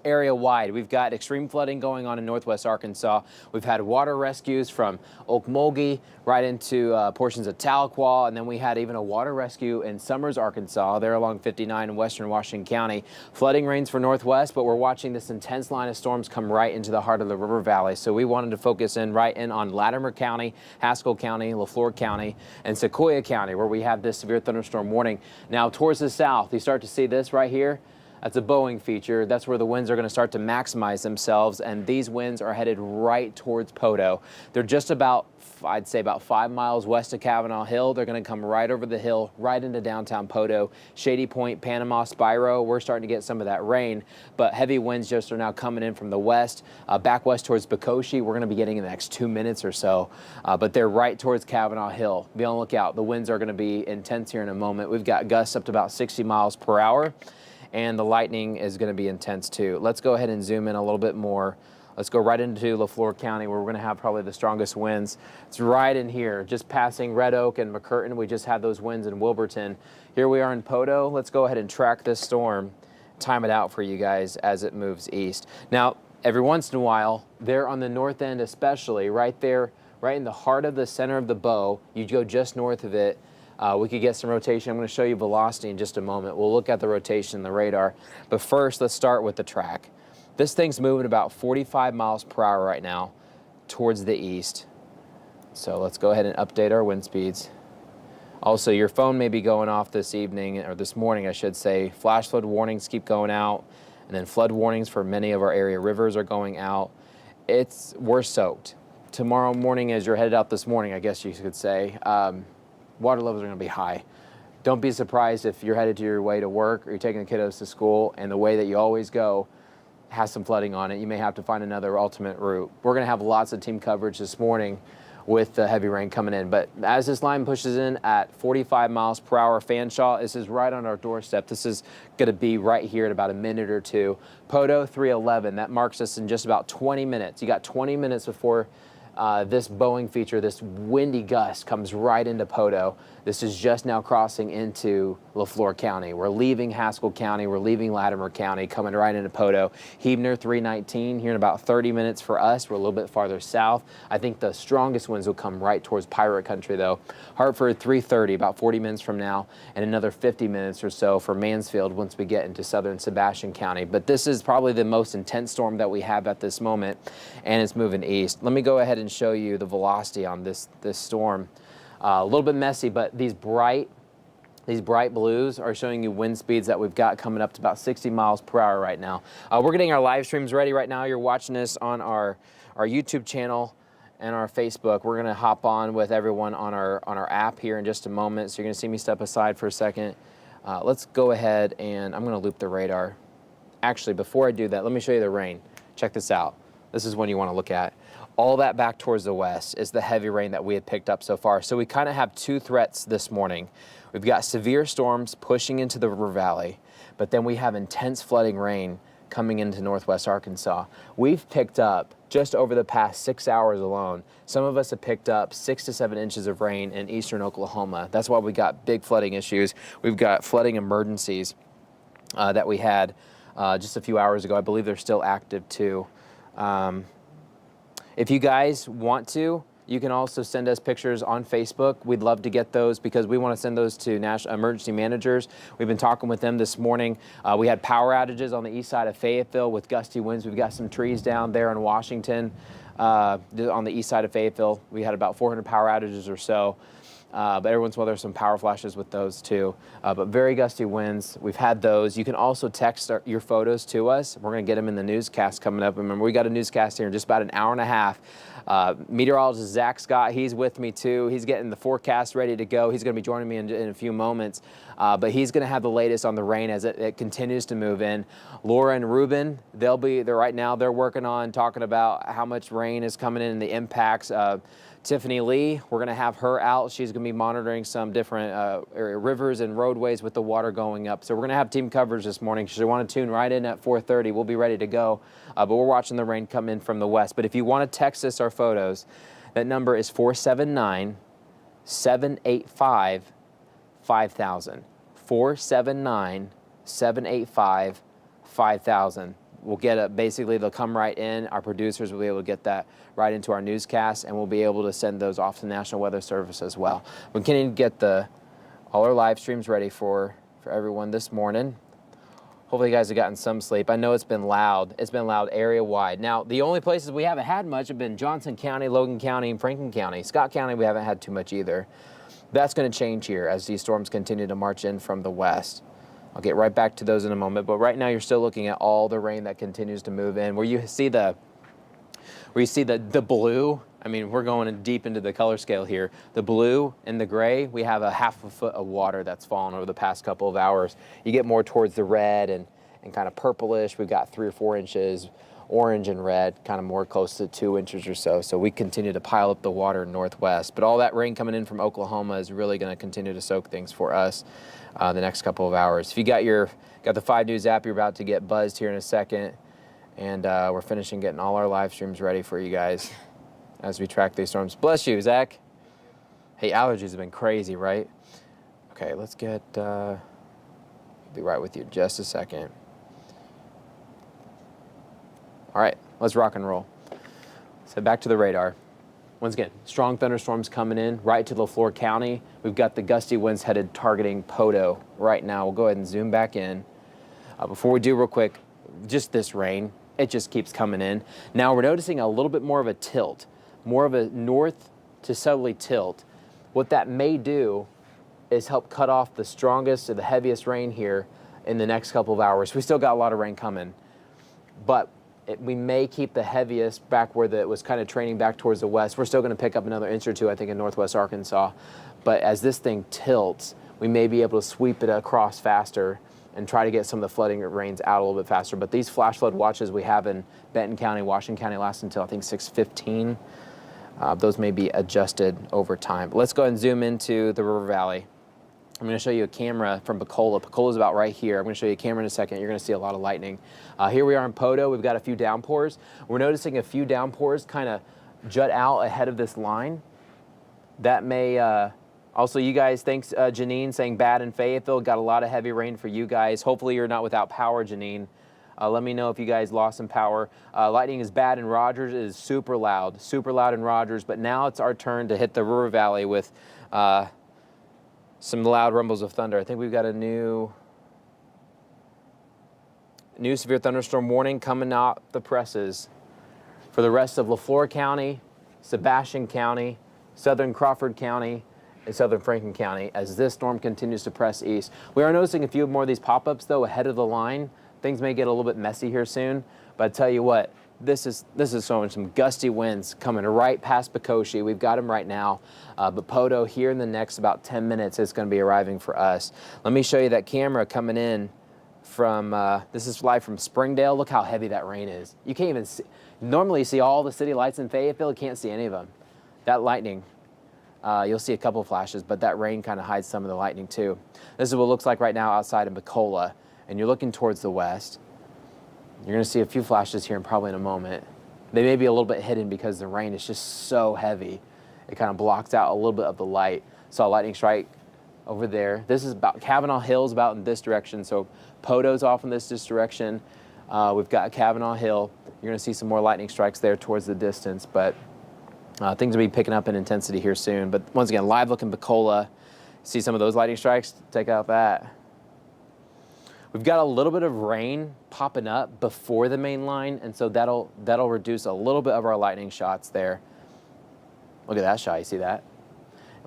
area wide. We've got extreme flooding going on in northwest Arkansas. We've had water rescues from Okmulgee right into portions of Tahlequah, and then we had even a water rescue in Summers, Arkansas, there along 59 in western Washington County. Flooding rains for northwest, but we're watching this intense line of storms come right into the heart of the river valley. So we wanted to focus in right in on Latimer County, Haskell County, LaFleur County, and Sequoia County, where we have this severe thunderstorm warning. Now towards the south, you start to see this right here. That's a bowing feature. That's where the winds are going to start to maximize themselves, and these winds are headed right towards Poteau. They're just about, I'd say about 5 miles west of Kavanaugh Hill. They're going to come right over the hill, right into downtown Poteau. Shady Point, Panama, Spiro, we're starting to get some of that rain, but heavy winds just are now coming in from the west, back west towards Bekoshi. We're going to be getting in the next 2 minutes or so, but they're right towards Kavanaugh Hill. Be on the lookout. The winds are going to be intense here in a moment. We've got gusts up to about 60 miles per hour. And the lightning is going to be intense too. Let's go ahead and zoom in a little bit more. Let's go right into LaFleur County, where we're going to have probably the strongest winds. It's right in here, just passing Red Oak and McCurtain. We just had those winds in Wilburton. Here we are in Poteau. Let's go ahead and track this storm, time it out for you guys as it moves east. Now, every once in a while, there on the north end especially, right there, right in the heart of the center of the bow, you go just north of it, we could get some rotation. I'm going to show you velocity in just a moment. We'll look at the rotation, the radar. But first, let's start with the track. This thing's moving about 45 miles per hour right now towards the east. So let's go ahead and update our wind speeds. Also, your phone may be going off this evening, or this morning, I should say. Flash flood warnings keep going out, and then flood warnings for many of our area rivers are going out. We're soaked. Tomorrow morning, as you're headed out this morning, I guess you could say, water levels are going to be high. Don't be surprised if you're headed to your way to work or you're taking the kiddos to school and the way that you always go has some flooding on it. You may have to find another alternate route. We're going to have lots of team coverage this morning with the heavy rain coming in. But as this line pushes in at 45 miles per hour, Fanshawe, this is right on our doorstep. This is going to be right here in about a minute or two. Poteau 311, that marks us in just about 20 minutes. You got 20 minutes before this bowing feature, this windy gust comes right into Poteau. This is just now crossing into LaFleur County. We're leaving Haskell County. We're leaving Latimer County, coming right into Poteau. Huebner 319 here in about 30 minutes for us. We're a little bit farther south. I think the strongest winds will come right towards Pirate Country, though. Hartford 330, about 40 minutes from now, and another 50 minutes or so for Mansfield once we get into southern Sebastian County. But this is probably the most intense storm that we have at this moment, and it's moving east. Let me go ahead and show you the velocity on this storm. A little bit messy, but these bright blues are showing you wind speeds that we've got coming up to about 60 miles per hour right now. We're getting our live streams ready right now. You're watching this on our YouTube channel and our Facebook. We're going to hop on with everyone on our app here in just a moment. So you're going to see me step aside for a second. Let's go ahead and I'm going to loop the radar. Actually, before I do that, let me show you the rain. Check this out. This is one you want to look at. All that back towards the west is the heavy rain that we had picked up so far. So we kind of have two threats this morning. We've got severe storms pushing into the river valley, but then we have intense flooding rain coming into northwest Arkansas. We've picked up, just over the past 6 hours alone, some of us have picked up 6 to 7 inches of rain in eastern Oklahoma. That's why we got big flooding issues. We've got flooding emergencies that we had just a few hours ago. I believe they're still active too. If you guys want to, you can also send us pictures on Facebook. We'd love to get those because we want to send those to national emergency managers. We've been talking with them this morning. We had power outages on the east side of Fayetteville with gusty winds. We've got some trees down there in Washington on the east side of Fayetteville. We had about 400 power outages or so. But every once in a while there's some power flashes with those too. But very gusty winds. We've had those. You can also text your photos to us. We're going to get them in the newscast coming up. Remember, we got a newscast here in just about an hour and a half. Meteorologist Zach Scott, he's with me too. He's getting the forecast ready to go. He's going to be joining me in a few moments. But he's going to have the latest on the rain as it continues to move in. Laura and Ruben, they're right now, they're working on talking about how much rain is coming in and the impacts. Tiffany Lee, we're going to have her out. She's going to be monitoring some different rivers and roadways with the water going up. So we're going to have team coverage this morning. So you want to tune right in at 4:30. We'll be ready to go. But we're watching the rain come in from the west. But if you want to text us our photos, that number is 479-785-5000. 479-785-5000. we'll get basically they'll come right in. Our producers will be able to get that right into our newscast, and we'll be able to send those off to the National Weather Service as well. We can get all our live streams ready for everyone this morning. Hopefully you guys have gotten some sleep. I know it's been loud. It's been loud area-wide. Now, the only places we haven't had much have been Johnson County, Logan County, and Franklin County. Scott County, we haven't had too much either. That's going to change here as these storms continue to march in from the west. I'll get right back to those in a moment, but right now you're still looking at all the rain that continues to move in. Where you see the blue, I mean, we're going deep into the color scale here. The blue and the gray, we have a half a foot of water that's fallen over the past couple of hours. You get more towards the red and kind of purplish. We've got 3 or 4 inches, orange and red, kind of more close to 2 inches or so. So we continue to pile up the water northwest. But all that rain coming in from Oklahoma is really going to continue to soak things for us the next couple of hours. If you got the 5 News app, you're about to get buzzed here in a second. And we're finishing getting all our live streams ready for you guys as we track these storms. Bless you, Zach. Hey, allergies have been crazy, right? Okay, let's get, I'll be right with you in just a second. All right, let's rock and roll. So back to the radar. Once again, strong thunderstorms coming in right to LaFleur County. We've got the gusty winds headed targeting Poteau right now. We'll go ahead and zoom back in. Before we do, real quick, just this rain, it just keeps coming in. Now we're noticing a little bit more of a tilt, more of a north to southerly tilt. What that may do is help cut off the strongest or the heaviest rain here in the next couple of hours. We still got a lot of rain coming, but we may keep the heaviest back where it was kind of training back towards the west. We're still going to pick up another inch or two, I think, in northwest Arkansas. But as this thing tilts, we may be able to sweep it across faster and try to get some of the flooding rains out a little bit faster. But these flash flood watches we have in Benton County, Washington County last until I think 6:15. Those may be adjusted over time. But let's go ahead and zoom into the river valley. I'm going to show you a camera from Pecola. Pecola's about right here. I'm going to show you a camera in a second. You're going to see a lot of lightning. Here we are in Poteau. We've got a few downpours. We're noticing a few downpours kind of jut out ahead of this line. That may also, you guys, thanks Janine saying bad in Fayetteville. Got a lot of heavy rain for you guys. Hopefully you're not without power, Janine. Let me know if you guys lost some power. Lightning is bad in Rogers. It is super loud in Rogers. But now it's our turn to hit the river valley with some loud rumbles of thunder. I think we've got a new severe thunderstorm warning coming out the presses for the rest of LaFleur County, Sebastian County, southern Crawford County, and southern Franklin County as this storm continues to press east. We are noticing a few more of these pop-ups though ahead of the line. Things may get a little bit messy here soon, but I tell you what, this is showing some gusty winds coming right past Pecoshi. We've got them right now, but Poteau here in the next about 10 minutes is going to be arriving for us. Let me show you that camera coming in from, this is live from Springdale. Look how heavy that rain is. You can't even see, normally you see all the city lights in Fayetteville, you can't see any of them. That lightning, you'll see a couple of flashes, but that rain kind of hides some of the lightning too. This is what it looks like right now outside in Pecola, and you're looking towards the west. You're going to see a few flashes here and probably in a moment. They may be a little bit hidden because the rain is just so heavy. It kind of blocks out a little bit of the light. Saw a lightning strike over there. This is about Kavanaugh Hill's about in this direction. So Poteau's off in this direction. We've got Kavanaugh Hill. You're going to see some more lightning strikes there towards the distance, but things will be picking up in intensity here soon. But once again, live looking Pecola. See some of those lightning strikes? Take out that. We've got a little bit of rain popping up before the main line, and so that'll reduce a little bit of our lightning shots there. Look at that shot, you see that?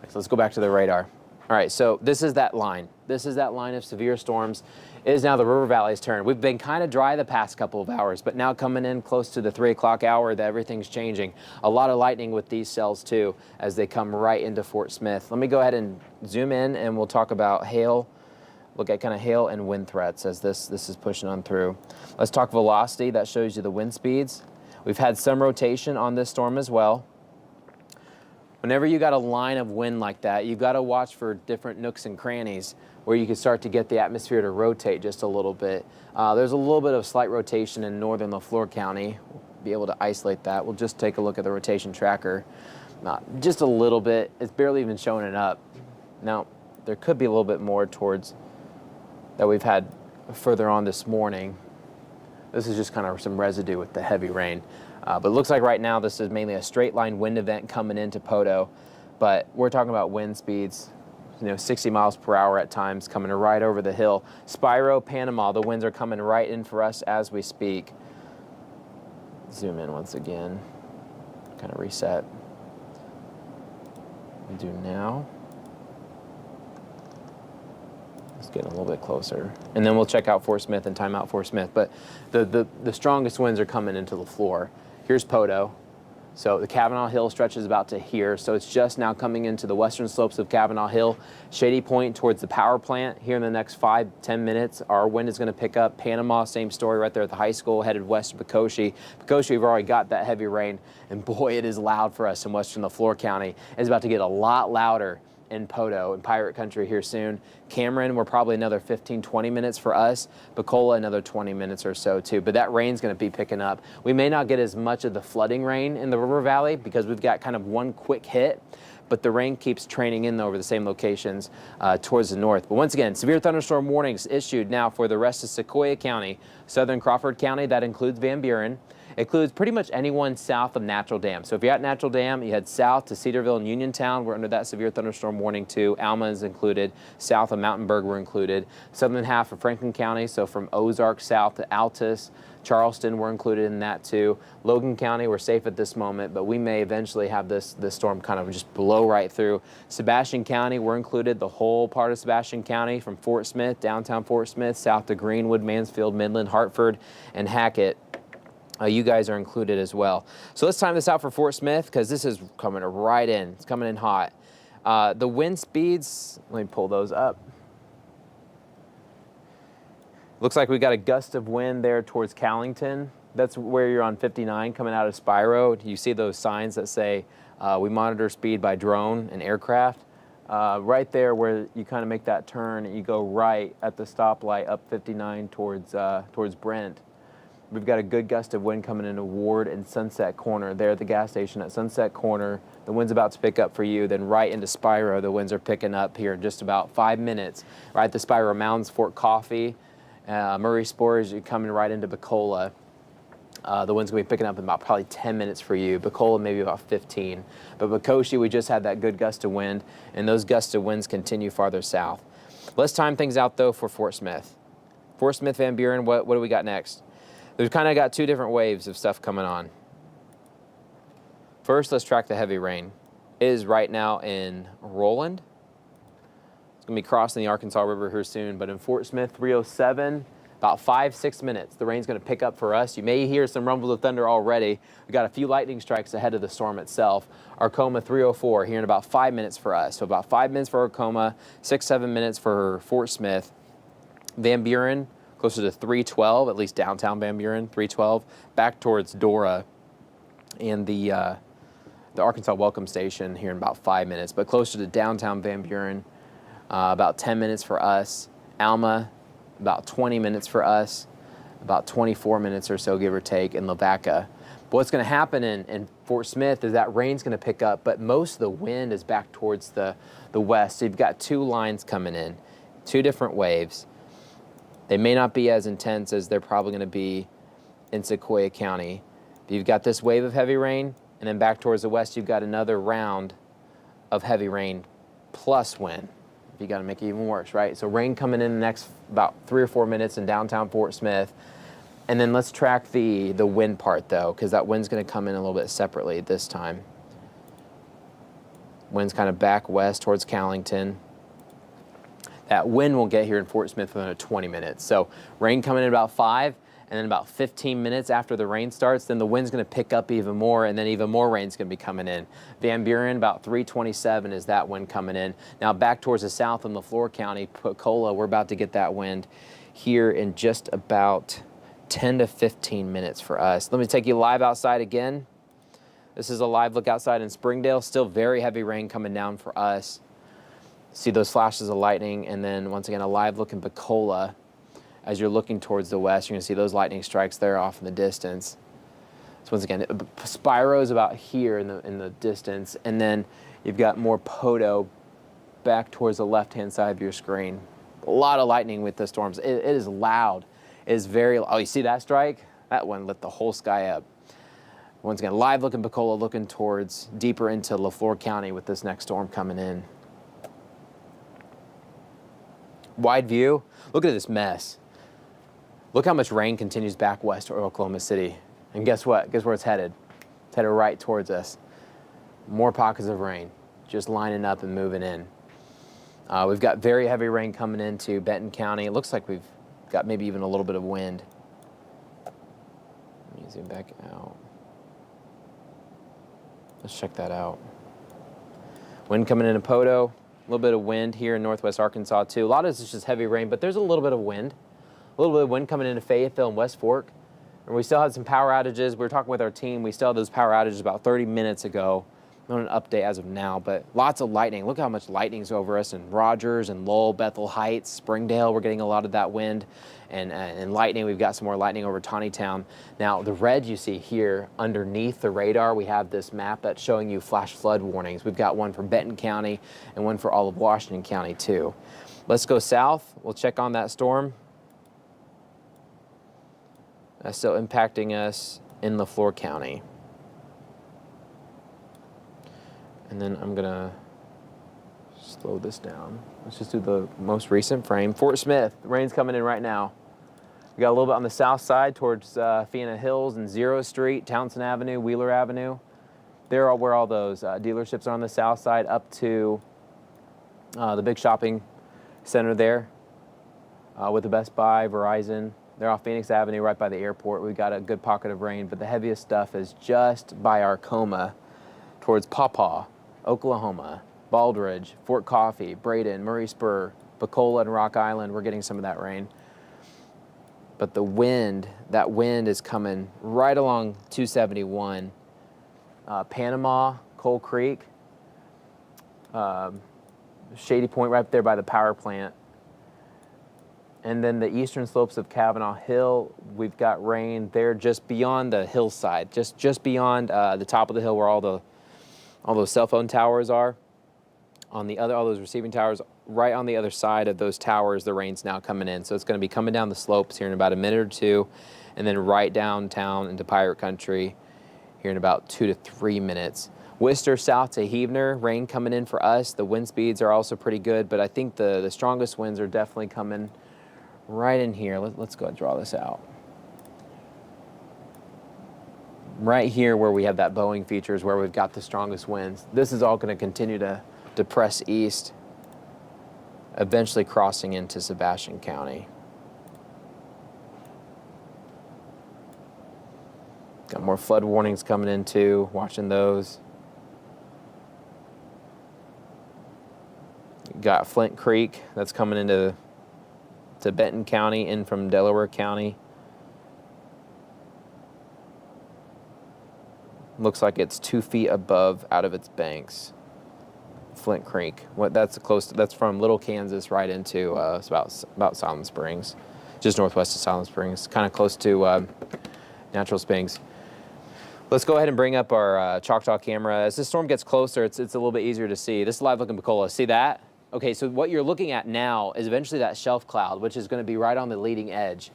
So let's go back to the radar. All right, so this is that line. This is that line of severe storms. It is now the river valley's turn. We've been kind of dry the past couple of hours, but now coming in close to the 3 o'clock hour, that everything's changing. A lot of lightning with these cells too, as they come right into Fort Smith. Let me go ahead and zoom in, and we'll talk about hail. Look at kind of hail and wind threats as this is pushing on through. Let's talk velocity. That shows you the wind speeds. We've had some rotation on this storm as well. Whenever you got a line of wind like that, you've got to watch for different nooks and crannies where you can start to get the atmosphere to rotate just a little bit. There's a little bit of slight rotation in northern LaFleur County. We'll be able to isolate that. We'll just take a look at the rotation tracker. Just a little bit. It's barely even showing it up. Now, there could be a little bit more towards that we've had further on this morning. This is just kind of some residue with the heavy rain. But it looks like right now this is mainly a straight line wind event coming into Poto. But we're talking about wind speeds, 60 miles per hour at times, coming right over the hill. Spiro, Panama, the winds are coming right in for us as we speak. Zoom in once again, kind of reset. We do now. Let's get a little bit closer. And then we'll check out Fort Smith and time out Fort Smith. But the strongest winds are coming into the floor. Here's Poto. So the Kavanaugh Hill stretch is about to here. So it's just now coming into the western slopes of Kavanaugh Hill. Shady Point towards the power plant. Here in the next 5-10 minutes, our wind is going to pick up. Panama, same story right there at the high school, headed west to Pecoshi. Pecoshi, we've already got that heavy rain. And boy, it is loud for us in western LaFleur County. It's about to get a lot louder in Poto, in Pirate Country here soon. Cameron, we're probably another 15-20 minutes for us. Bacola, another 20 minutes or so too. But that rain's going to be picking up. We may not get as much of the flooding rain in the river valley because we've got kind of one quick hit, but the rain keeps training in over the same locations towards the north. But once again, severe thunderstorm warnings issued now for the rest of Sequoyah County, southern Crawford County. That includes Van Buren. It includes pretty much anyone south of Natural Dam. So if you're at Natural Dam, you head south to Cedarville and Uniontown. We're under that severe thunderstorm warning too. Alma is included. South of Mountainburg, we're included. Southern half of Franklin County, so from Ozark south to Altus. Charleston, we're included in that too. Logan County, we're safe at this moment, but we may eventually have this storm kind of just blow right through. Sebastian County, we're included, the whole part of Sebastian County from Fort Smith, downtown Fort Smith, south to Greenwood, Mansfield, Midland, Hartford, and Hackett. You guys are included as well. So let's time this out for Fort Smith because this is coming right in. It's coming in hot. The wind speeds, let me pull those up. Looks like we got a gust of wind there towards Callington. That's where you're on 59 coming out of Spiro. You see those signs that say we monitor speed by drone and aircraft. Right there where you kind of make that turn, you go right at the stoplight up 59 towards Brent. We've got a good gust of wind coming into Ward and Sunset Corner there at the gas station at Sunset Corner. The wind's about to pick up for you. Then right into Spiro, the winds are picking up here in just about 5 minutes. Right at the Spiro Mountains, Fort Coffee, Murray Spores, you're coming right into Bacola. The wind's going to be picking up in about probably 10 minutes for you. Bacola, maybe about 15. But Pecoshi, we just had that good gust of wind, and those gusts of winds continue farther south. Let's time things out, though, for Fort Smith. Fort Smith, Van Buren, what do we got next? We've kind of got two different waves of stuff coming on. First, let's track the heavy rain. It is right now in Roland. It's going to be crossing the Arkansas River here soon, but in Fort Smith, 307, about 5-6 minutes. The rain's going to pick up for us. You may hear some rumbles of thunder already. We've got a few lightning strikes ahead of the storm itself. Arcoma 304 here in about 5 minutes for us. So about 5 minutes for Arcoma, 6-7 minutes for Fort Smith. Van Buren, closer to 312, at least downtown Van Buren, 312, back towards Dora and the Arkansas Welcome Station here in about 5 minutes, but closer to downtown Van Buren, about 10 minutes for us. Alma, about 20 minutes for us, about 24 minutes or so, give or take, in Lavaca. But what's going to happen in Fort Smith is that rain's going to pick up, but most of the wind is back towards the west. So you've got two lines coming in, two different waves. They may not be as intense as they're probably going to be in Sequoyah County. But you've got this wave of heavy rain, and then back towards the west, you've got another round of heavy rain plus wind. You got to make it even worse, right? So rain coming in the next about 3 or 4 minutes in downtown Fort Smith. And then let's track the wind part, though, because that wind's going to come in a little bit separately this time. Wind's kind of back west towards Callington. That wind will get here in Fort Smith within 20 minutes. So rain coming in about 5, and then about 15 minutes after the rain starts, then the wind's going to pick up even more, and then even more rain's going to be coming in. Van Buren, about 327 is that wind coming in. Now back towards the south in LaFleur County, Pocola, we're about to get that wind here in just about 10 to 15 minutes for us. Let me take you live outside again. This is a live look outside in Springdale. Still very heavy rain coming down for us. See those flashes of lightning, and then once again a live look in Bacola. As you're looking towards the west, you're going to see those lightning strikes there off in the distance. So once again, Spiro is about here in the distance, and then you've got more Poto back towards the left-hand side of your screen. A lot of lightning with the storms. It is loud. is very, oh, you see that strike? That one lit the whole sky up. Once again, live looking Bacola looking towards deeper into LaFleur County with this next storm coming in. Wide view, look at this mess. Look how much rain continues back west to Oklahoma City. And guess what? Guess where it's headed? It's headed right towards us. More pockets of rain, just lining up and moving in. We've got very heavy rain coming into Benton County. It looks like we've got maybe even a little bit of wind. Let me zoom back out. Let's check that out. Wind coming into Poto. A little bit of wind here in northwest Arkansas too. A lot of this is just heavy rain, but there's a little bit of wind. A little bit of wind coming into Fayetteville and West Fork. And we still had some power outages. We were talking with our team. We still had those power outages about 30 minutes ago. Not an update as of now, but lots of lightning. Look how much lightning's over us in Rogers and Lowell, Bethel Heights, Springdale. We're getting a lot of that wind and lightning. We've got some more lightning over Tawnytown. Now, the red you see here underneath the radar, we have this map that's showing you flash flood warnings. We've got one for Benton County and one for all of Washington County too. Let's go south. We'll check on that storm. That's still impacting us in LaFleur County. And then I'm gonna slow this down. Let's just do the most recent frame. Fort Smith, the rain's coming in right now. We got a little bit on the south side towards Fiena Hills and 0th Street, Townsend Avenue, Wheeler Avenue. They're all where all those dealerships are on the south side up to the big shopping center there with the Best Buy, Verizon. They're off Phoenix Avenue right by the airport. We've got a good pocket of rain, but the heaviest stuff is just by Arcoma towards Pawpaw, Oklahoma, Baldridge, Fort Coffee, Braden, Murray Spur, Bacola, and Rock Island. We're getting some of that rain. But the wind, that wind is coming right along 271. Panama, Coal Creek, Shady Point right there by the power plant. And then the eastern slopes of Kavanaugh Hill, we've got rain there just beyond the hillside, just beyond the top of the hill where all those cell phone towers are. On the other, all those receiving towers, right on the other side of those towers, the rain's now coming in. So it's going to be coming down the slopes here in about a minute or two, and then right downtown into Pirate Country here in about 2 to 3 minutes. Worcester south to Heavener, rain coming in for us. The wind speeds are also pretty good, but I think the strongest winds are definitely coming right in here. Let's go ahead and draw this out. Right here where we have that Boeing feature is where we've got the strongest winds. This is all going to continue to press east, eventually crossing into Sebastian County. Got more flood warnings coming in too, watching those. Got Flint Creek that's coming into Benton County in from Delaware County. Looks like it's 2 feet above out of its banks. Flint Creek. That's from Little Kansas right into it's about Silent Springs, just northwest of Silent Springs, kind of close to Natural Springs. Let's go ahead and bring up our Choctaw camera. As this storm gets closer, it's a little bit easier to see. This is live looking Bacola. See that? Okay, so what you're looking at now is eventually that shelf cloud, which is going to be right on the leading edge.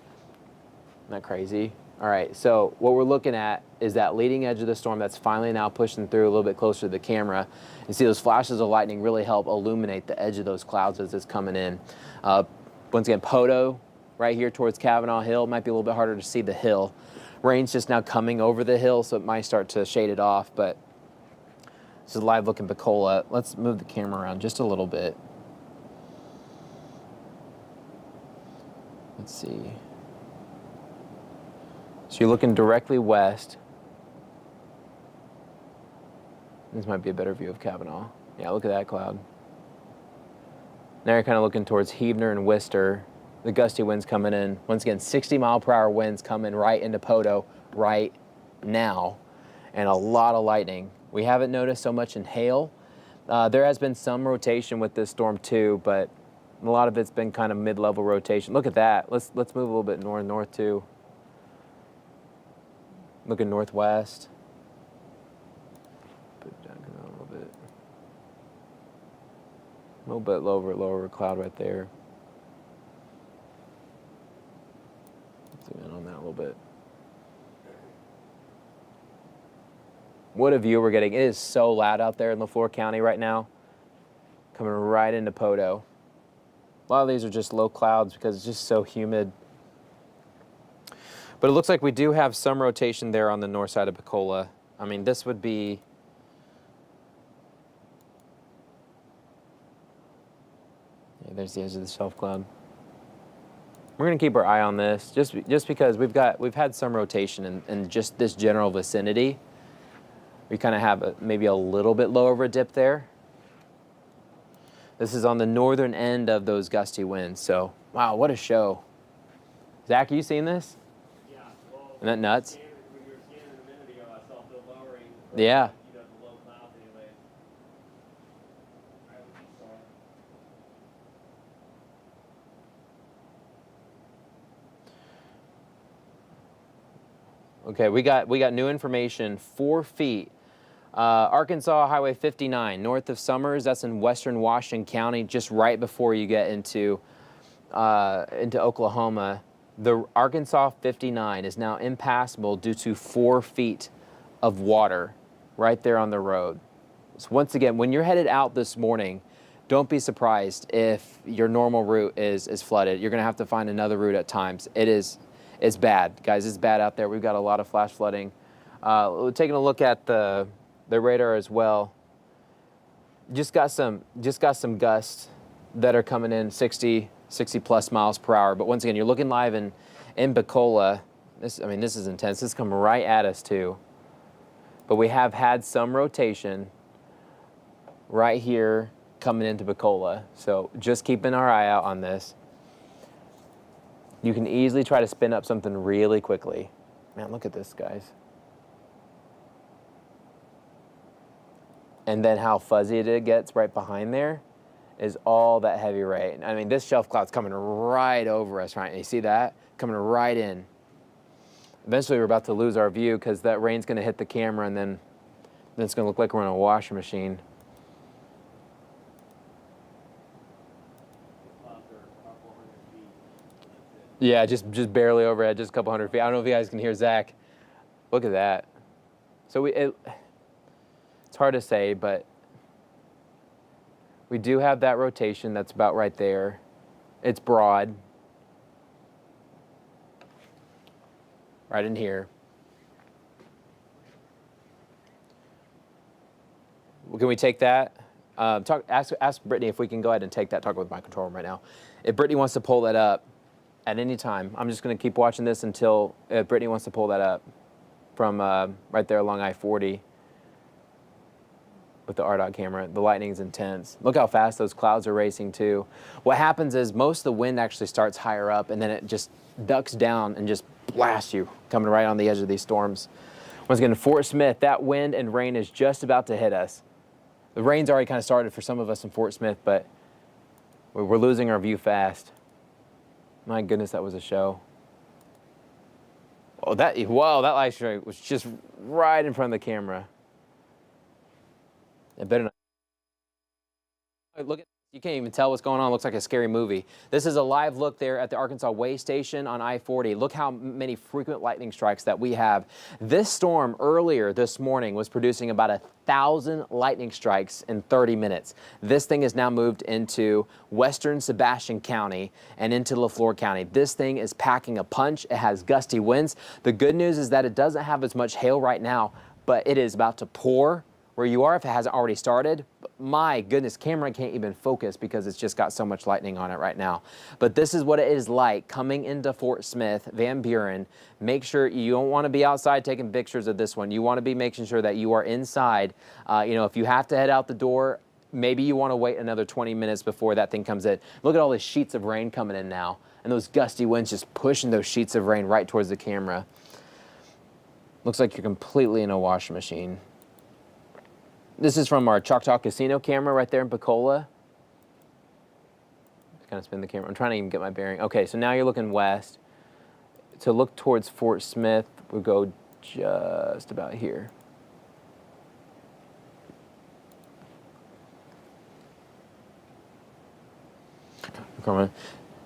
Isn't that crazy? All right, so what we're looking at is that leading edge of the storm that's finally now pushing through a little bit closer to the camera. You see those flashes of lightning really help illuminate the edge of those clouds as it's coming in. Once again, Poto, right here towards Kavanaugh Hill. Might be a little bit harder to see the hill. Rain's just now coming over the hill, so it might start to shade it off, but this is live looking Bacola. Let's move the camera around just a little bit. Let's see. So you're looking directly west. This might be a better view of Kavanaugh. Yeah, look at that cloud. Now you're kind of looking towards Heavener and Worcester. The gusty winds coming in. Once again, 60-mile-per-hour winds coming right into Poto right now, and a lot of lightning. We haven't noticed so much in hail. There has been some rotation with this storm too, but a lot of it's been kind of mid-level rotation. Look at that. Let's move a little bit north too. Looking northwest. Put it down a little bit lower cloud right there. What a view we're getting. It is so loud out there in LaFleur County right now. Coming right into Poto. A lot of these are just low clouds because it's just so humid. But it looks like we do have some rotation there on the north side of Pensacola. I mean, this would be... Yeah, there's the edge of the shelf cloud. We're going to keep our eye on this just because we've had some rotation in just this general vicinity. We kind of have maybe a little bit low over a dip there. This is on the northern end of those gusty winds. So, wow, what a show. Zach, you seen this? Yeah. Well, isn't that nuts? When you were scanning a minute ago, I saw the lowering. Yeah. The low clouds anyway. Okay, we got new information. 4 feet. Arkansas Highway 59, north of Summers. That's in western Washington County, just right before you get into Oklahoma. The Arkansas 59 is now impassable due to 4 feet of water right there on the road. So once again, when you're headed out this morning, don't be surprised if your normal route is flooded. You're going to have to find another route at times. It's bad, guys. It's bad out there. We've got a lot of flash flooding. Taking a look at the radar as well. Just got some gusts that are coming in 60 plus miles per hour. But once again, you're looking live in Pensacola. This is intense. This is coming right at us too. But we have had some rotation right here coming into Pensacola. So just keeping our eye out on this. You can easily try to spin up something really quickly. Man, look at this, guys. And then how fuzzy it gets right behind there is all that heavy rain. I mean, this shelf cloud's coming right over us, right? You see that? Coming right in. Eventually, we're about to lose our view because that rain's going to hit the camera, and then it's going to look like we're in a washing machine. Yeah, just barely overhead, just a couple hundred feet. I don't know if you guys can hear Zach. Look at that. So it's hard to say, but we do have that rotation that's about right there. It's broad. Right in here. Can we take that? Ask Brittany if we can go ahead and take that. Talk with my control room right now. If Brittany wants to pull that up at any time, I'm just going to keep watching this until Brittany wants to pull that up from right there along I-40 with the RDOT camera. The lightning's intense. Look how fast those clouds are racing too. What happens is most of the wind actually starts higher up, and then it just ducks down and just blasts you coming right on the edge of these storms. Once again, Fort Smith, that wind and rain is just about to hit us. The rain's already kind of started for some of us in Fort Smith, but we're losing our view fast. My goodness, that was a show. Oh, that light strike was just right in front of the camera. It better not. Look at, you can't even tell what's going on. It looks like a scary movie. This is a live look there at the Arkansas Way Station on I-40. Look how many frequent lightning strikes that we have. This storm earlier this morning was producing about 1,000 lightning strikes in 30 minutes. This thing has now moved into western Sebastian County and into LaFleur County. This thing is packing a punch. It has gusty winds. The good news is that it doesn't have as much hail right now, but it is about to pour where you are if it hasn't already started. My goodness, camera can't even focus because it's just got so much lightning on it right now. But this is what it is like coming into Fort Smith, Van Buren. Make sure you don't want to be outside taking pictures of this one. You want to be making sure that you are inside. If you have to head out the door, maybe you want to wait another 20 minutes before that thing comes in. Look at all these sheets of rain coming in now, and those gusty winds just pushing those sheets of rain right towards the camera. Looks like you're completely in a washing machine. This is from our Choctaw Casino camera right there in Pensacola. Just kind of spin the camera. I'm trying to even get my bearing. Okay, so now you're looking west. To look towards Fort Smith, we'll go just about here.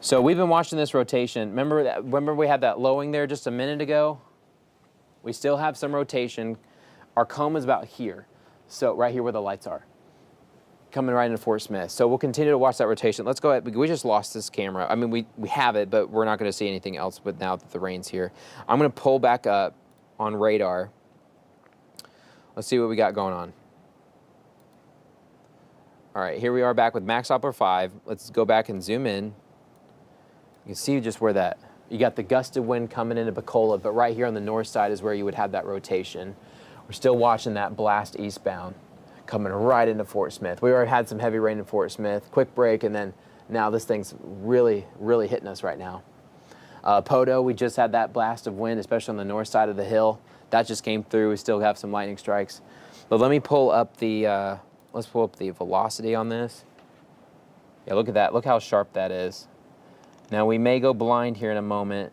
So we've been watching this rotation. Remember we had that lowing there just a minute ago? We still have some rotation Arcoma's about here. So right here where the lights are. Coming right into Fort Smith. So we'll continue to watch that rotation. Let's go ahead. We just lost this camera. I mean, we have it, but we're not going to see anything else with now that the rain's here. I'm going to pull back up on radar. Let's see what we got going on. All right, here we are back with max Doppler 5. Let's go back and zoom in. You can see just where that, you got the gusted wind coming into Bacola, but right here on the north side is where you would have that rotation. We're still watching that blast eastbound coming right into Fort Smith. We already had some heavy rain in Fort Smith, quick break, and then now this thing's really, really hitting us right now. Podo, we just had that blast of wind, especially on the north side of the hill. That just came through. We still have some lightning strikes. But let me pull up the, let's pull up the velocity on this. Yeah, look at that. Look how sharp that is. Now we may go blind here in a moment.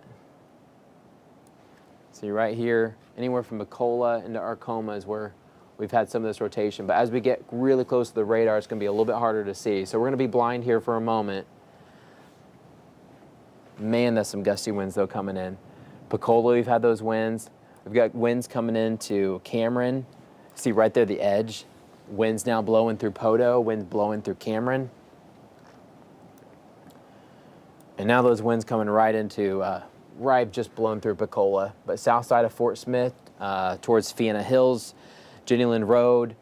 See right here, anywhere from Bacola into Arcoma is where we've had some of this rotation. But as we get really close to the radar, it's going to be a little bit harder to see. So we're going to be blind here for a moment. Man, that's some gusty winds, though, coming in. Bacola, we've had those winds. We've got winds coming into Cameron. See right there the edge. Winds now blowing through Podo, winds blowing through Cameron. And now those winds coming right into, right just blown through Bacola. But south side of Fort Smith, towards Fiena Hills, Jenny Lind Road,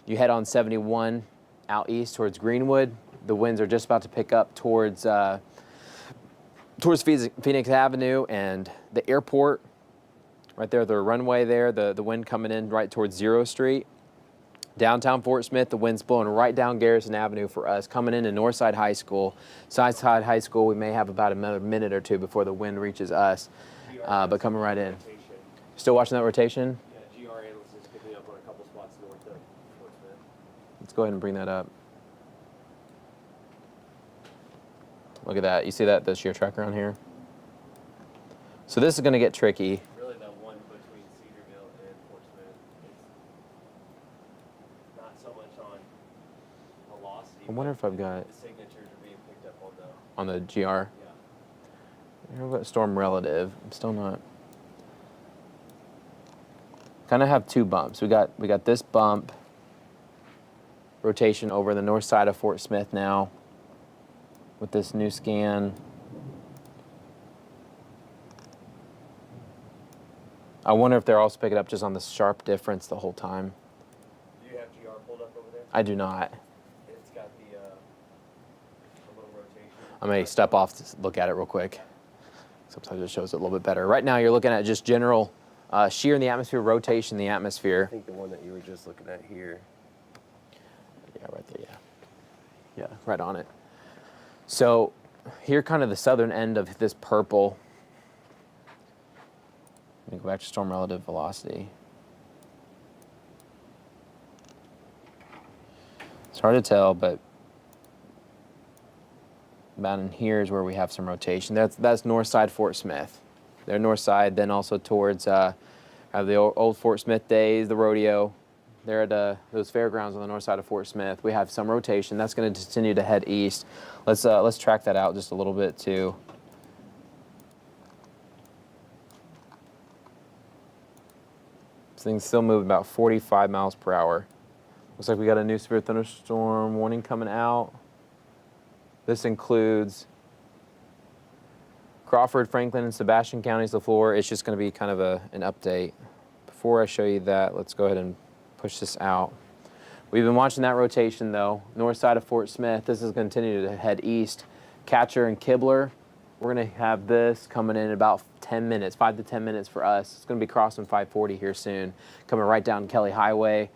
you head on 71 out east towards Greenwood. The winds are just about to pick up towards Phoenix Avenue and the airport. Right there, the runway there, the wind coming in right towards 0 Street. Downtown Fort Smith, the wind's blowing right down Garrison Avenue for us, coming into Northside High School. Southside High School, we may have about another minute or two before the wind reaches us, but coming right in. Still watching that rotation? Yeah, GR analyst is picking up on a couple spots north of Fort Smith. Let's go ahead and bring that up. Look at that. You see that, the shear tracker on here? So this is going to get tricky. Really, the one between Cedarville and Fort Smith, it's not so much on velocity. I wonder if I've got the signatures are being picked up on the GR. Yeah. I've got storm relative. I'm still not. Kind of have two bumps. We got this bump. Rotation over the north side of Fort Smith now with this new scan. I wonder if they're also picking up just on the sharp difference the whole time. Do you have GR pulled up over there? I do not. It's got the little rotation. I may step off to look at it real quick. Sometimes it shows it a little bit better. Right now you're looking at just general shear in the atmosphere, rotation in the atmosphere. I think the one that you were just looking at here. Yeah, right there, yeah. Yeah, right on it. So here kind of the southern end of this purple. Let me go back to storm relative velocity. It's hard to tell, but about in here is where we have some rotation. That's north side Fort Smith. They're north side, then also towards the old Fort Smith days, the rodeo. They're at those fairgrounds on the north side of Fort Smith. We have some rotation. That's going to continue to head east. Let's track that out just a little bit too. This thing's still moving about 45 miles per hour. Looks like we got a new severe thunderstorm warning coming out. This includes Crawford, Franklin, and Sebastian counties, the floor. It's just going to be kind of an update. Before I show you that, let's go ahead and push this out. We've been watching that rotation though. North side of Fort Smith, this is going to continue to head east. Catcher and Kibler, we're going to have this coming in about 10 minutes, 5 to 10 minutes for us. It's going to be crossing 540 here soon. Coming right down Kelly Highway,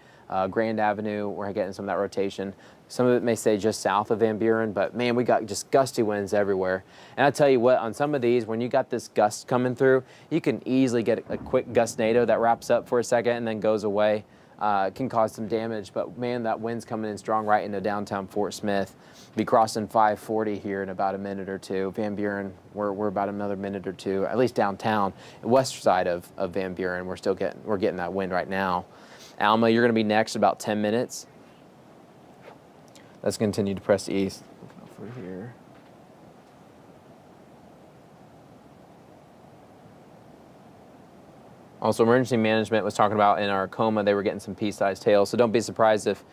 Grand Avenue, we're getting some of that rotation. Some of it may stay just south of Van Buren, but man, we got just gusty winds everywhere. And I tell you what, on some of these, when you got this gust coming through, you can easily get a quick gustnado that wraps up for a second and then goes away. It can cause some damage, but man, that wind's coming in strong right into downtown Fort Smith. Be crossing 540 here in about a minute or two. Van Buren, we're about another minute or two, at least downtown. West side of Van Buren, we're getting that wind right now. Alma, you're going to be next about 10 minutes. Let's continue to press east. Over here. Also, emergency management was talking about in Arcoma, they were getting some pea-sized hail. So don't be surprised if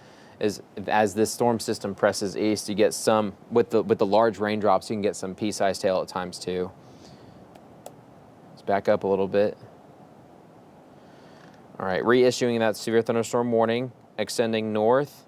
as this storm system presses east, you get some, with the large raindrops, you can get some pea-sized hail at times too. Let's back up a little bit. All right, reissuing that severe thunderstorm warning, extending north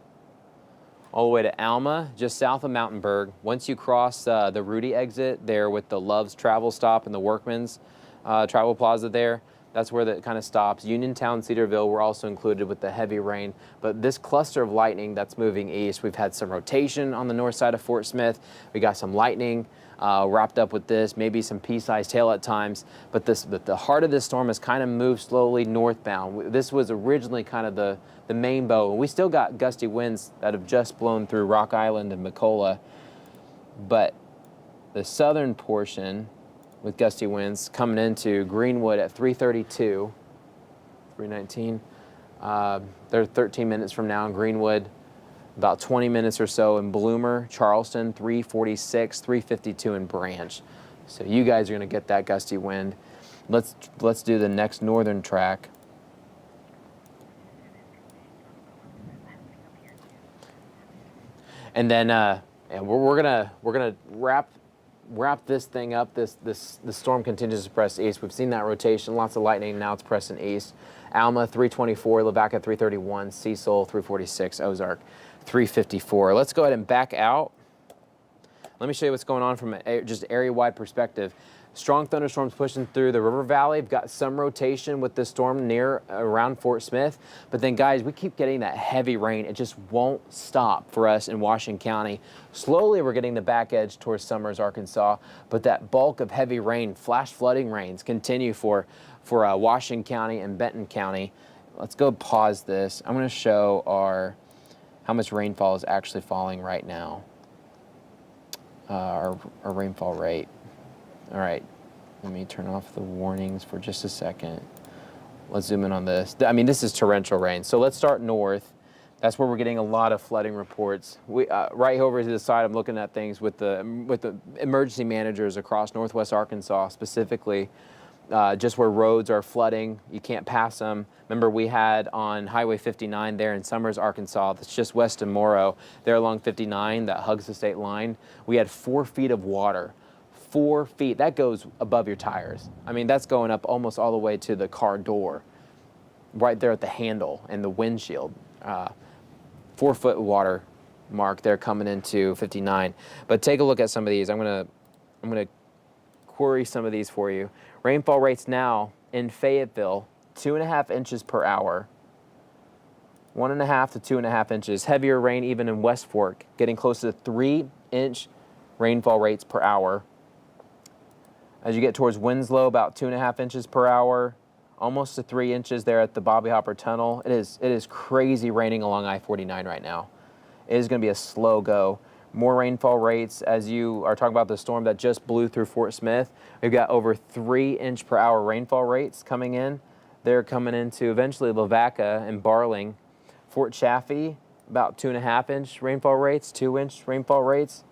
all the way to Alma, just south of Mountainburg. Once you cross the Rudy exit there with the Love's Travel Stop and the Workman's Travel Plaza there, that's where that kind of stops. Uniontown, Cedarville were also included with the heavy rain. But this cluster of lightning that's moving east, we've had some rotation on the north side of Fort Smith. We got some lightning wrapped up with this, maybe some pea-sized hail at times. But the heart of this storm has kind of moved slowly northbound. This was originally kind of the main bow. We still got gusty winds that have just blown through Rock Island and Macola. But the southern portion, with gusty winds coming into Greenwood at 3:32, 3:19. They're 13 minutes from now in Greenwood, about 20 minutes or so in Bloomer, Charleston, 3:46, 3:52 in Branch. So you guys are going to get that gusty wind. Let's do the next northern track. And then we're gonna wrap this thing up. The storm continues to press east. We've seen that rotation, lots of lightning. Now it's pressing east. Alma 324, Lavaca 331, Cecil 346, Ozark 354. Let's go ahead and back out. Let me show you what's going on from just area-wide perspective. Strong thunderstorms pushing through the river valley. We've got some rotation with this storm around Fort Smith. But then, guys, we keep getting that heavy rain. It just won't stop for us in Washington County. Slowly, we're getting the back edge towards Summers, Arkansas. But that bulk of heavy rain, flash flooding rains, continue for Washington County and Benton County. Let's go pause this. I'm going to show how much rainfall is actually falling right now. Our rainfall rate. All right, let me turn off the warnings for just a second. Let's zoom in on this. I mean, this is torrential rain. So let's start north. That's where we're getting a lot of flooding reports. Right over to the side, I'm looking at things with the emergency managers across northwest Arkansas, specifically just where roads are flooding. You can't pass them. Remember, we had on Highway 59 there in Summers, Arkansas, that's just west of Morrow, there along 59 that hugs the state line. We had 4 feet of water. 4 feet, that goes above your tires. I mean, that's going up almost all the way to the car door, right there at the handle and the windshield. 4 foot water mark there coming into 59. But take a look at some of these. I'm gonna query some of these for you. Rainfall rates now in Fayetteville, 2.5 inches per hour. 1.5 to 2.5 inches. Heavier rain even in West Fork, getting close to 3-inch rainfall rates per hour. As you get towards Winslow, about 2.5 inches per hour, almost to 3 inches there at the Bobby Hopper Tunnel. It is crazy raining along I-49 right now. It is going to be a slow go. More rainfall rates as you are talking about the storm that just blew through Fort Smith. We've got over 3-inch per hour rainfall rates coming in. They're coming into eventually Lavaca and Barling. Fort Chaffee, about 2.5-inch rainfall rates, 2-inch rainfall rates.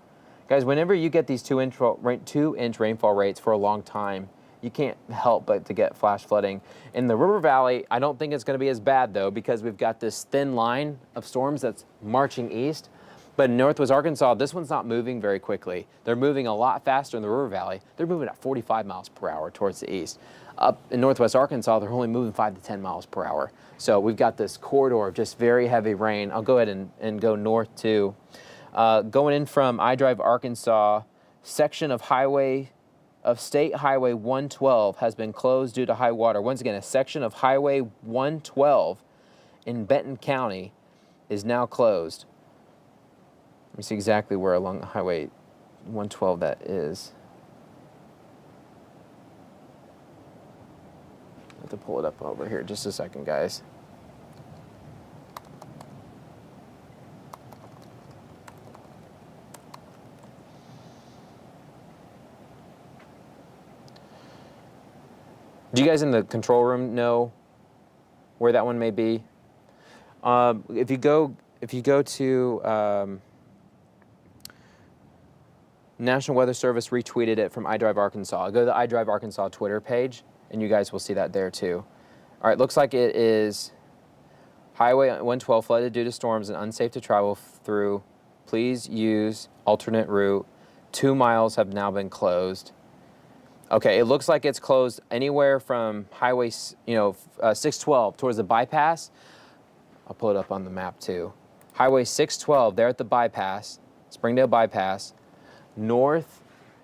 Guys, whenever you get these 2-inch rainfall rates for a long time, you can't help but to get flash flooding. In the River Valley, I don't think it's going to be as bad, though, because we've got this thin line of storms that's marching east. But in northwest Arkansas, this one's not moving very quickly. They're moving a lot faster in the River Valley. They're moving at 45 miles per hour towards the east. Up in northwest Arkansas, they're only moving 5 to 10 miles per hour. So we've got this corridor of just very heavy rain. I'll go ahead and go north, too. Going in from iDrive, Arkansas, section of State Highway 112 has been closed due to high water. Once again, a section of Highway 112 in Benton County is now closed. Let me see exactly where along Highway 112 that is. I have to pull it up over here just a second, guys. Do you guys in the control room know where that one may be? If you go to National Weather Service retweeted it from iDrive Arkansas. Go to the iDrive Arkansas Twitter page, and you guys will see that there too. All right, looks like it is Highway 112 flooded due to storms and unsafe to travel through. Please use alternate route. 2 miles have now been closed. Okay, it looks like it's closed anywhere from Highway 612 towards the bypass. I'll pull it up on the map too. Highway 612 there at the bypass, Springdale bypass, north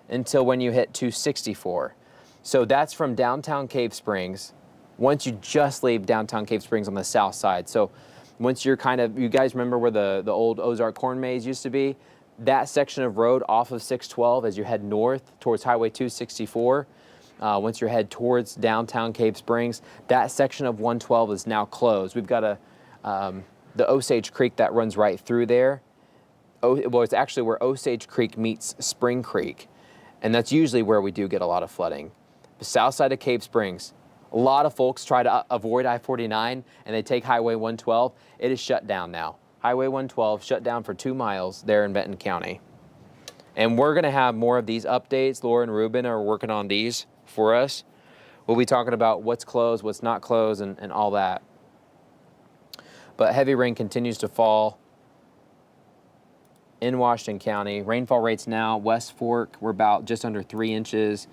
until when you hit 264. So that's from downtown Cave Springs. Once you just leave downtown Cave Springs on the south side. So once you're you guys remember where the old Ozark corn maze used to be? That section of road off of 612 as you head north towards Highway 264, once you head towards downtown Cave Springs, that section of 112 is now closed. We've got the Osage Creek that runs right through there. Well, it's actually where Osage Creek meets Spring Creek, and that's usually where we do get a lot of flooding. The south side of Cave Springs, a lot of folks try to avoid I-49 and they take Highway 112. It is shut down now. Highway 112 shut down for 2 miles there in Benton County. And we're going to have more of these updates. Laura and Ruben are working on these for us. We'll be talking about what's closed, what's not closed, and all that. But heavy rain continues to fall in Washington County. Rainfall rates now, West Fork, we're about just under 3 inches.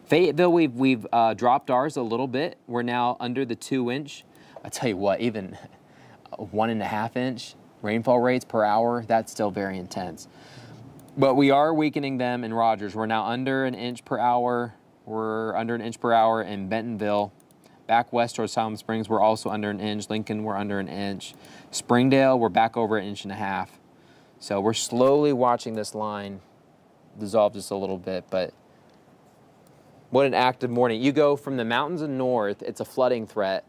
Fayetteville, we've dropped ours a little bit. We're now under the 2-inch. I tell you what, even 1.5 inch rainfall rates per hour, that's still very intense. But we are weakening them in Rogers. We're now under 1 inch per hour. We're under 1 inch per hour in Bentonville. Back west towards Salem Springs, we're also under 1 inch. Lincoln, we're under 1 inch. Springdale, we're back over 1.5 inches. So we're slowly watching this line dissolve just a little bit, but what an active morning. You go from the mountains in north, it's a flooding threat.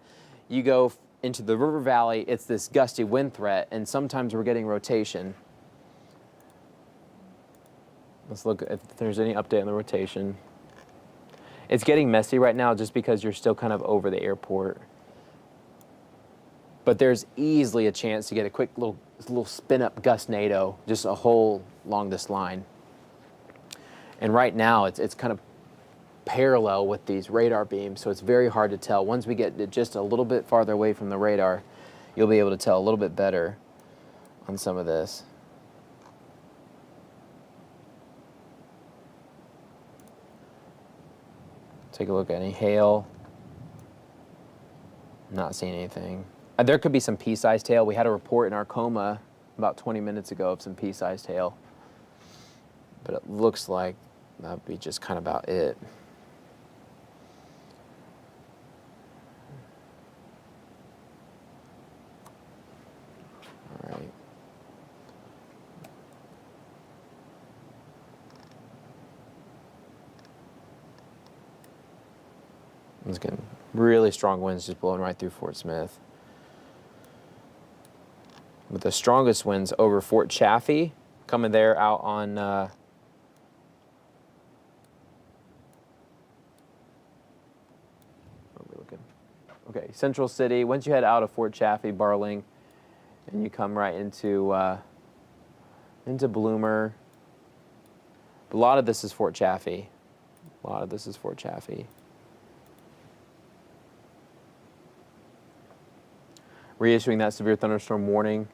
You go into the river valley, it's this gusty wind threat, and sometimes we're getting rotation. Let's look if there's any update on the rotation. It's getting messy right now just because you're still kind of over the airport. But there's easily a chance to get a quick little spin-up gustnado, just a hole along this line. And right now, it's kind of parallel with these radar beams, so it's very hard to tell. Once we get just a little bit farther away from the radar, you'll be able to tell a little bit better on some of this. Take a look at any hail. Not seeing anything. There could be some pea-sized hail. We had a report in Arcoma about 20 minutes ago of some pea-sized hail. But it looks like that would be just kind of about it. All right. It's getting really strong winds just blowing right through Fort Smith. With the strongest winds over Fort Chaffee, coming there out on where are we looking? Okay, Central City. Once you head out of Fort Chaffee, Barling, and you come right into Bloomer. A lot of this is Fort Chaffee. A lot of this is Fort Chaffee. Reissuing that severe thunderstorm warning.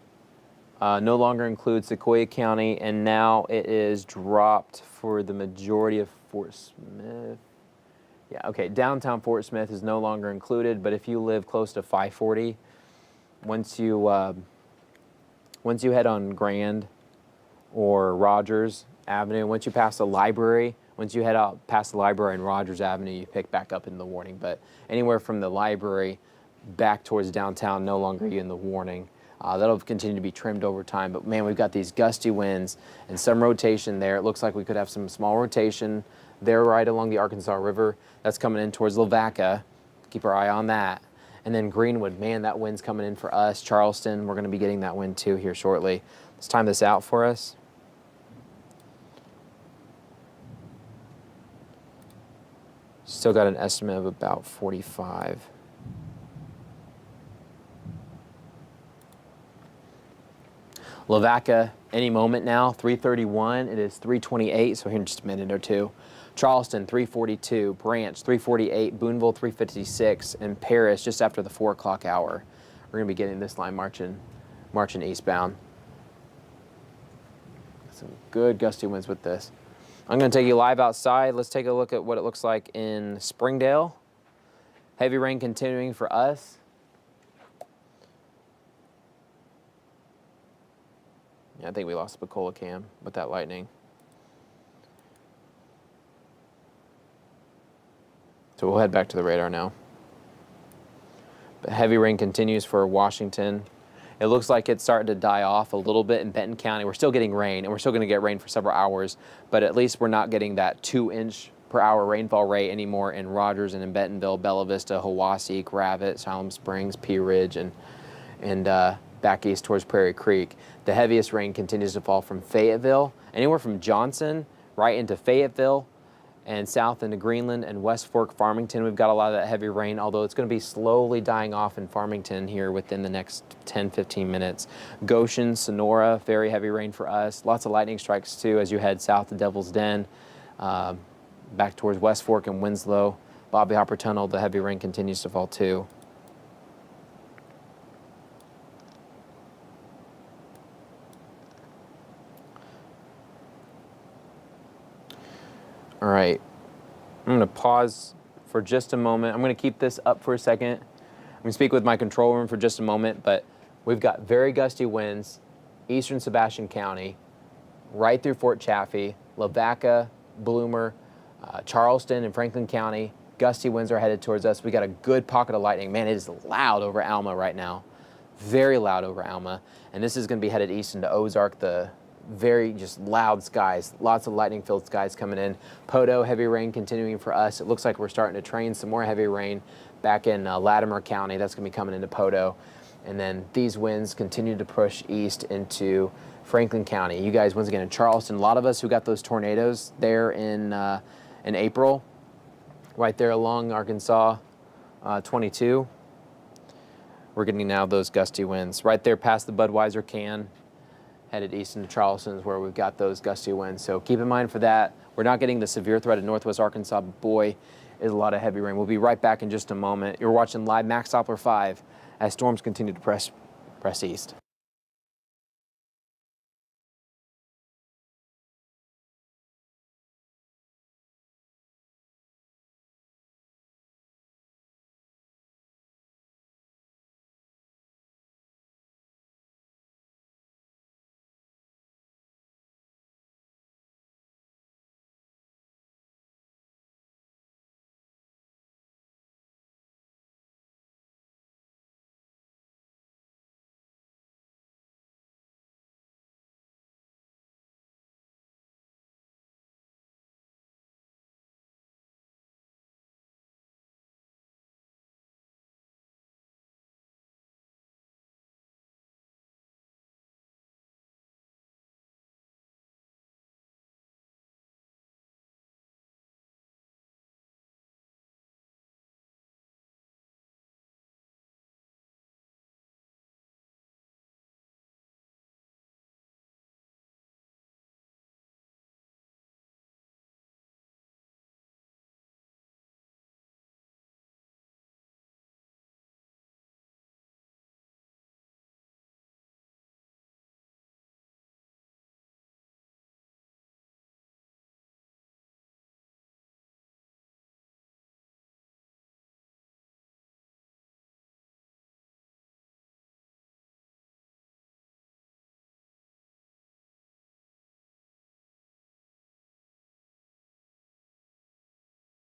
No longer includes Sequoia County, and now it is dropped for the majority of Fort Smith. Yeah, okay, downtown Fort Smith is no longer included, but if you live close to 540, once you head on Grand or Rogers Avenue, once you pass the library, once you head out past the library and Rogers Avenue, you pick back up in the warning. But anywhere from the library back towards downtown, no longer in the warning. That'll continue to be trimmed over time. But man, we've got these gusty winds and some rotation there. It looks like we could have some small rotation there right along the Arkansas River. That's coming in towards Lavaca. Keep our eye on that. And then Greenwood, man, that wind's coming in for us. Charleston, we're going to be getting that wind too here shortly. Let's time this out for us. Still got an estimate of about 45. Lavaca, any moment now, 331. It is 328, so here in just a minute or two. Charleston, 342. Branch, 348. Boonville, 356. And Paris, just after the 4 o'clock hour. We're going to be getting this line marching eastbound. Some good gusty winds with this. I'm going to take you live outside. Let's take a look at what it looks like in Springdale. Heavy rain continuing for us. Yeah, I think we lost the Bacola cam with that lightning. So we'll head back to the radar now. But heavy rain continues for Washington. It looks like it's starting to die off a little bit in Benton County. We're still getting rain, and we're still going to get rain for several hours, but at least we're not getting that 2-inch per hour rainfall rate anymore in Rogers and in Bentonville, Bella Vista, Hiwassee, Gravette, Siloam Springs, Pea Ridge, and back east towards Prairie Creek. The heaviest rain continues to fall from Fayetteville, anywhere from Johnson right into Fayetteville, and south into Greenland and West Fork, Farmington. We've got a lot of that heavy rain, although it's going to be slowly dying off in Farmington here within the next 10-15 minutes. Goshen, Sonora, very heavy rain for us. Lots of lightning strikes too as you head south to Devil's Den, back towards West Fork and Winslow. Bobby Hopper Tunnel, the heavy rain continues to fall too. All right, I'm going to pause for just a moment. I'm going to keep this up for a second. I'm going to speak with my control room for just a moment, but we've got very gusty winds, eastern Sebastian County, right through Fort Chaffee, Lavaca, Bloomer, Charleston, and Franklin County. Gusty winds are headed towards us. We got a good pocket of lightning. Man, it is loud over Alma right now. Very loud over Alma. And this is going to be headed east into Ozark, the very just loud skies, lots of lightning-filled skies coming in. Poteau, heavy rain continuing for us. It looks like we're starting to train some more heavy rain back in Latimer County. That's going to be coming into Poteau. And then these winds continue to push east into Franklin County. You guys, once again, in Charleston, a lot of us who got those tornadoes there in April, right there along Arkansas 22, we're getting now those gusty winds. Right there past the Budweiser can, headed east into Charleston is where we've got those gusty winds. So keep in mind for that. We're not getting the severe threat of northwest Arkansas, but boy, is a lot of heavy rain. We'll be right back in just a moment. You're watching live Max Doppler 5 as storms continue to press east.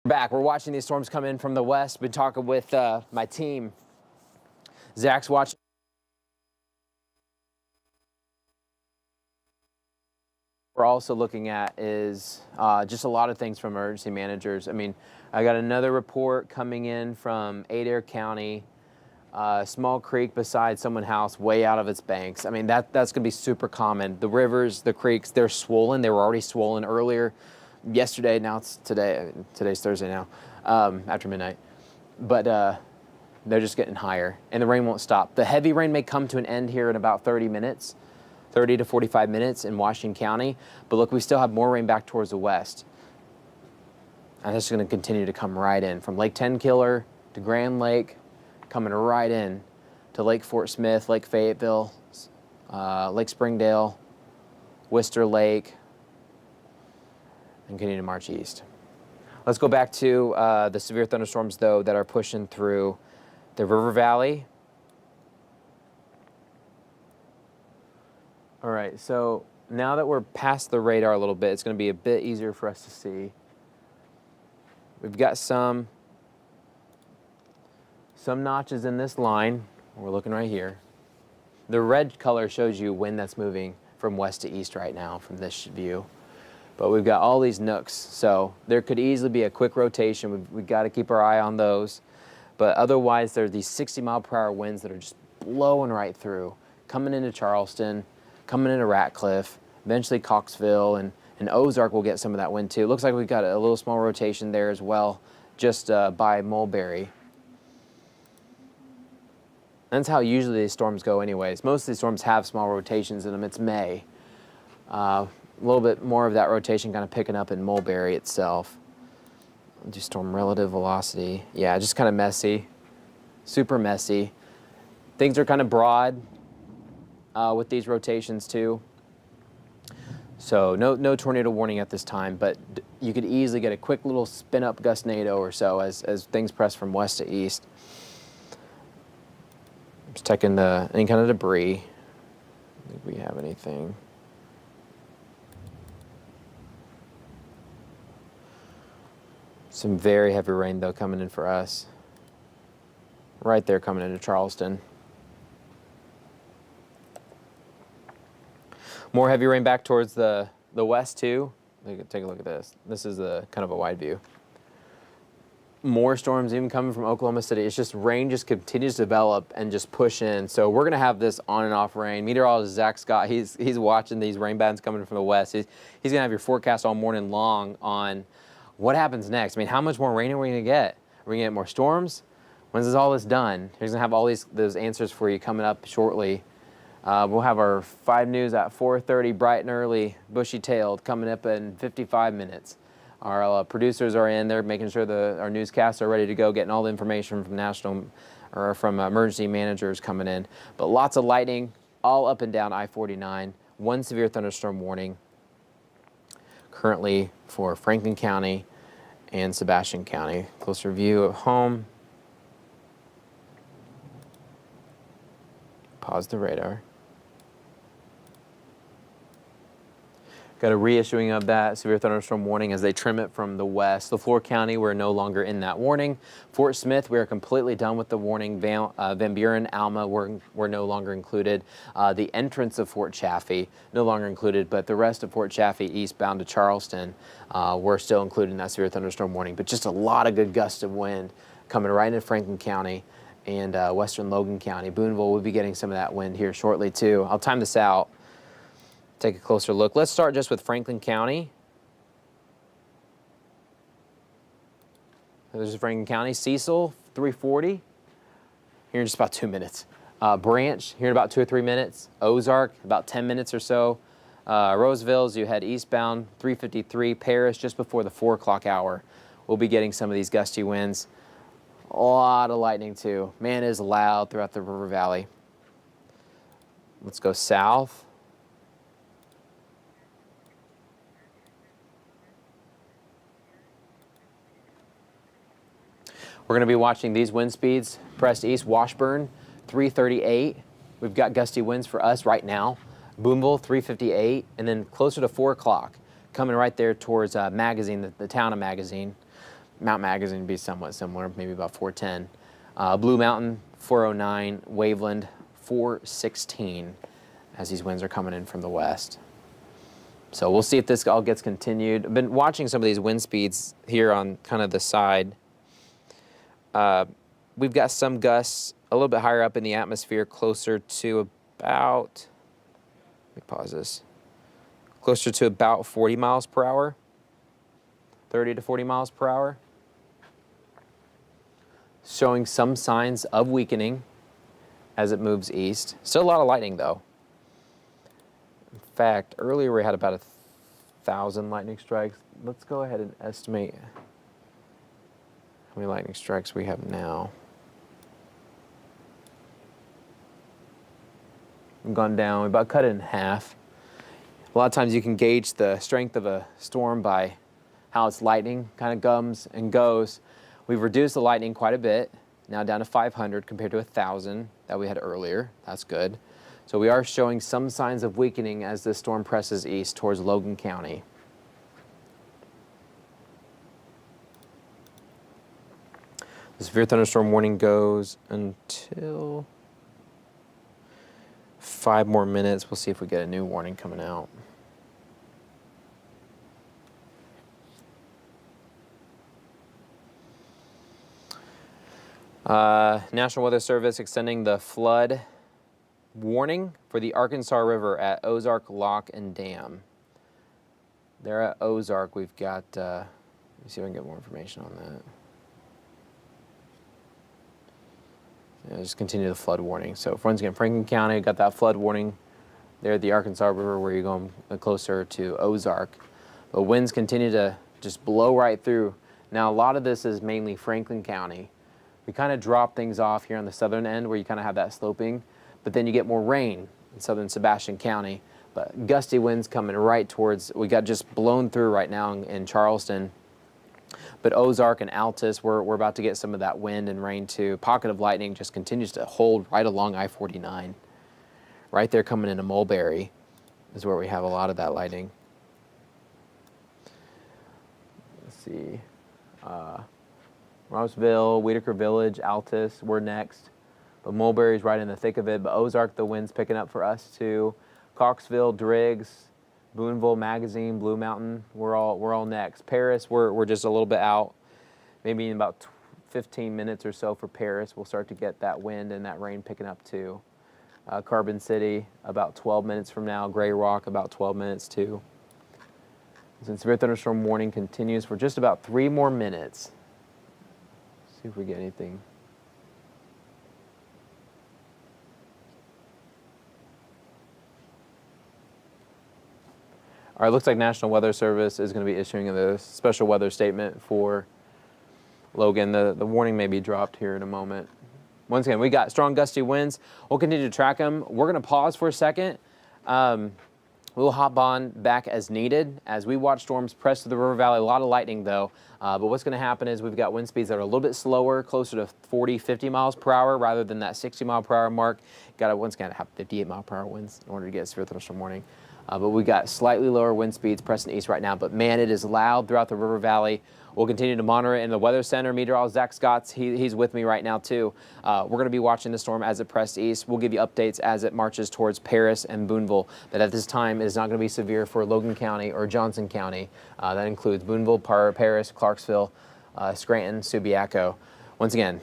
Back. We're watching these storms come in from the west. Been talking with my team. Zach's watching. We're also looking at is just a lot of things from emergency managers. I mean, I got another report coming in from Adair County, small creek beside someone's house, way out of its banks. I mean, that's going to be super common. The rivers, the creeks, they're swollen. They were already swollen earlier. Yesterday, now it's today. Today's Thursday now, after midnight. But they're just getting higher, and the rain won't stop. The heavy rain may come to an end here in about 30 minutes, 30 to 45 minutes in Washington County. But look, we still have more rain back towards the west. And this is going to continue to come right in from Lake Tenkiller to Grand Lake, coming right in to Lake Fort Smith, Lake Fayetteville, Lake Springdale, Worcester Lake, and continue to march east. Let's go back to the severe thunderstorms, though, that are pushing through the River Valley. All right, so now that we're past the radar a little bit, it's going to be a bit easier for us to see. We've got some notches in this line. We're looking right here. The red color shows you wind that's moving from west to east right now from this view. But we've got all these nooks, so there could easily be a quick rotation. We've got to keep our eye on those. But otherwise, there are these 60-mile-per-hour winds that are just blowing right through, coming into Charleston, coming into Ratcliffe, eventually Coxville, and Ozark will get some of that wind too. It looks like we've got a little small rotation there as well, just by Mulberry. That's how usually these storms go anyways. Most of these storms have small rotations in them. It's May. A little bit more of that rotation kind of picking up in Mulberry itself. I'll do storm relative velocity. Yeah, just kind of messy, super messy. Things are kind of broad with these rotations too. So no tornado warning at this time, but you could easily get a quick little spin up gustnado or so as things press from west to east. Just checking any kind of debris. I don't think we have anything. Some very heavy rain though coming in for us. Right there coming into Charleston. More heavy rain back towards the west too. Take a look at this. This is kind of a wide view. More storms even coming from Oklahoma City. It's just rain just continues to develop and just push in. So we're gonna have this on and off rain. Meteorologist Zach Scott, he's watching these rain bands coming from the west. He's gonna have your forecast all morning long on what happens next. I mean, how much more rain are we gonna get? Are we gonna get more storms? When's all this done? He's gonna have all those answers for you coming up shortly. We'll have our 5 News at 4:30, bright and early, bushy-tailed, coming up in 55 minutes. Our producers are in there making sure our newscasts are ready to go, getting all the information from emergency managers coming in. But lots of lightning all up and down I-49. 1 severe thunderstorm warning currently for Franklin County and Sebastian County. Closer view of home. Pause the radar. Got a reissuing of that severe thunderstorm warning as they trim it from the west. LaFleur County, we're no longer in that warning. Fort Smith, we are completely done with the warning. Van Buren, Alma, we're no longer included. The entrance of Fort Chaffee, no longer included, but the rest of Fort Chaffee eastbound to Charleston, we're still included in that severe thunderstorm warning. But just a lot of good gusts of wind coming right into Franklin County and western Logan County. Boonville will be getting some of that wind here shortly too. I'll time this out. Take a closer look. Let's start just with Franklin County. There's Franklin County. Cecil, 340. Here in just about 2 minutes. Branch, here in about 2 or 3 minutes. Ozark, about 10 minutes or so. Roseville, as you head eastbound, 353. Paris, just before the 4 o'clock hour. We'll be getting some of these gusty winds. A lot of lightning too. Man, it is loud throughout the River Valley. Let's go south. We're going to be watching these wind speeds. Pressed east, Washburn, 338. We've got gusty winds for us right now. Boonville, 358. And then closer to 4 o'clock, coming right there towards Magazine, the town of Magazine. Mount Magazine would be somewhat similar, maybe about 410. Blue Mountain, 409. Waveland, 416, as these winds are coming in from the west. So we'll see if this all gets continued. I've been watching some of these wind speeds here on kind of the side. We've got some gusts a little bit higher up in the atmosphere, closer to about, let me pause this, closer to about 40 miles per hour, 30 to 40 miles per hour. Showing some signs of weakening as it moves east. Still a lot of lightning though. fact, earlier we had about 1,000 lightning strikes. Let's go ahead and estimate how many lightning strikes we have now. We've gone down, we about cut it in half. A lot of times you can gauge the strength of a storm by how its lightning kind of comes and goes. We've reduced the lightning quite a bit, now down to 500 compared to 1,000 that we had earlier. That's good. So we are showing some signs of weakening as the storm presses east towards Logan County. The severe thunderstorm warning goes until 5 more minutes. We'll see if we get a new warning coming out. National Weather Service extending the flood warning for the Arkansas River at Ozark Lock and Dam. There at Ozark, we've got, let me see if I can get more information on that. Yeah, just continue the flood warning. So once again, Franklin County got that flood warning there at the Arkansas River where you're going closer to Ozark. But winds continue to just blow right through. Now, a lot of this is mainly Franklin County. We kind of drop things off here on the southern end where you kind of have that sloping, but then you get more rain in southern Sebastian County. But gusty winds coming right towards, we got just blown through right now in Charleston. But Ozark and Altus, we're about to get some of that wind and rain too. Pocket of lightning just continues to hold right along I-49. Right there coming into Mulberry is where we have a lot of that lightning. Let's see. Rossville, Whitaker Village, Altus, we're next. But Mulberry's right in the thick of it. But Ozark, the wind's picking up for us too. Coxville, Driggs, Boonville, Magazine, Blue Mountain, we're all next. Paris, we're just a little bit out. Maybe in about 15 minutes or so for Paris, we'll start to get that wind and that rain picking up too. Carbon City, about 12 minutes from now. Gray Rock, about 12 minutes too. Since severe thunderstorm warning continues for just about 3 more minutes. See if we get anything. All right, looks like National Weather Service is going to be issuing a special weather statement for Logan. The warning may be dropped here in a moment. Once again, we got strong gusty winds. We'll continue to track them. We're going to pause for a second. We'll hop on back as needed as we watch storms press to the river valley. A lot of lightning, though. But what's going to happen is we've got wind speeds that are a little bit slower, closer to 40, 50 miles per hour rather than that 60 mile per hour mark. Got to once again have 58 mile per hour winds in order to get a severe thunderstorm warning. But we got slightly lower wind speeds pressing east right now. But man, it is loud throughout the river valley. We'll continue to monitor it in the Weather Center. Meteorologist Zach Scotts, he's with me right now too. We're going to be watching the storm as it pressed east. We'll give you updates as it marches towards Paris and Boonville. But at this time, it is not going to be severe for Logan County or Johnson County. That includes Boonville, Paris, Clarksville, Scranton, Subiaco. Once again,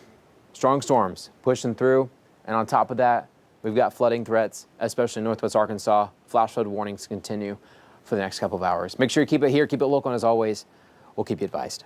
strong storms pushing through. And on top of that, we've got flooding threats, especially in northwest Arkansas. Flash flood warnings continue for the next couple of hours. Make sure you keep it here, keep it local, and as always, we'll keep you advised.